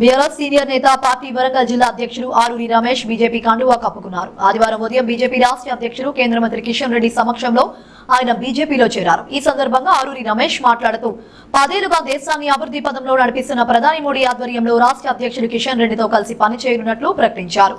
BRS senior నేత party Warangal జిల్లా అధ్యక్షులు ఆరూరి రమేష్ బీజేపీ కండువా కప్పుకున్నారు. ఆదివారం ఉదయం బీజేపీ రాష్ట్ర అధ్యక్షులు కేంద్ర మంత్రి కిషన్ రెడ్డి సమక్షంలో ఆయన బీజేపీలో చేరారు. ఈ సందర్భంగా ఆరూరి రమేష్ మాట్లాడుతూ 10 ఏళ్లుగా దేశాన్ని అభివృద్ధి పథంలో నడిపిస్తున్న ప్రధాని మోడీ ఆధ్వర్యంలో రాష్ట్ర అధ్యక్షులు కిషన్ రెడ్డితో కలిసి పనిచేయనున్నట్లు ప్రకటించారు.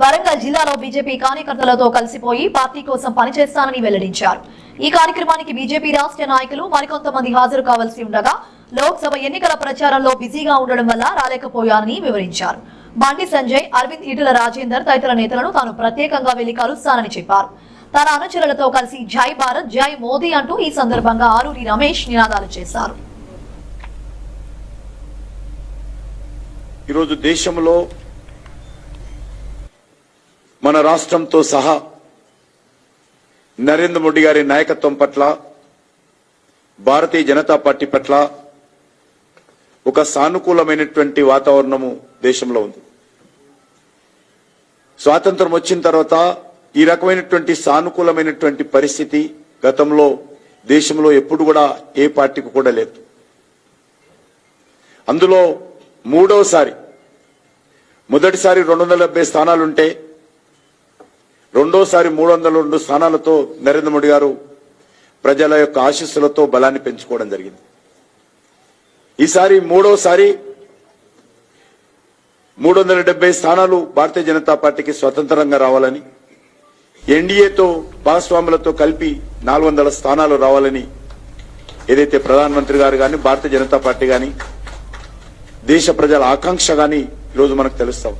వరంగల్ జిల్లాలో బీజేపీ కార్యకర్తలతో కలిసిపోయి పార్టీ కోసం పనిచేస్తానని వెల్లడించారు. ఈ కార్యక్రమానికి బీజేపీ రాష్ట్ర నాయకులు మరికొంతమంది హాజరు కావాల్సి ఉండగా లోక్సభ ఎన్నికల ప్రచారంలో బిజీగా ఉండడం వల్ల రాలేకపోయానని వివరించారు. బండి సంజయ్, అరవింద్, ఈటెల రాజేందర్ తదితర నేతలను తాను ప్రత్యేకంగా వెళ్లి కలుస్తానని చెప్పారు. తన అనుచరులతో కలిసి జై భారత్, జై మోదీ అంటూ ఈ సందర్భంగా ఆరూరి రమేష్ నినాదాలు చేశారు. ఈరోజు దేశంలో మన రాష్ట్రంతో సహా నరేంద్ర మోడీ గారి నాయకత్వం పట్ల, భారతీయ జనతా పార్టీ పట్ల ఒక సానుకూలమైనటువంటి వాతావరణము దేశంలో ఉంది. స్వాతంత్రం వచ్చిన తర్వాత ఈ రకమైనటువంటి సానుకూలమైనటువంటి పరిస్థితి గతంలో దేశంలో ఎప్పుడు కూడా ఏ పార్టీకి కూడా లేదు. అందులో మూడోసారి, మొదటిసారి 270 స్థానాలుంటే రెండోసారి 302 స్థానాలతో నరేంద్ర మోడీ గారు ప్రజల యొక్క ఆశీస్సులతో బలాన్ని పెంచుకోవడం జరిగింది. ఈసారి మూడోసారి 370 స్థానాలు భారతీయ జనతా పార్టీకి స్వతంత్రంగా రావాలని, ఎన్డీఏతో భాగస్వాములతో కలిపి 400 స్థానాలు రావాలని ఏదైతే ప్రధానమంత్రి గారు కానీ, భారతీయ జనతా పార్టీ కానీ, దేశ ప్రజల ఆకాంక్ష కానీ ఈరోజు మనకు తెలుస్తాం.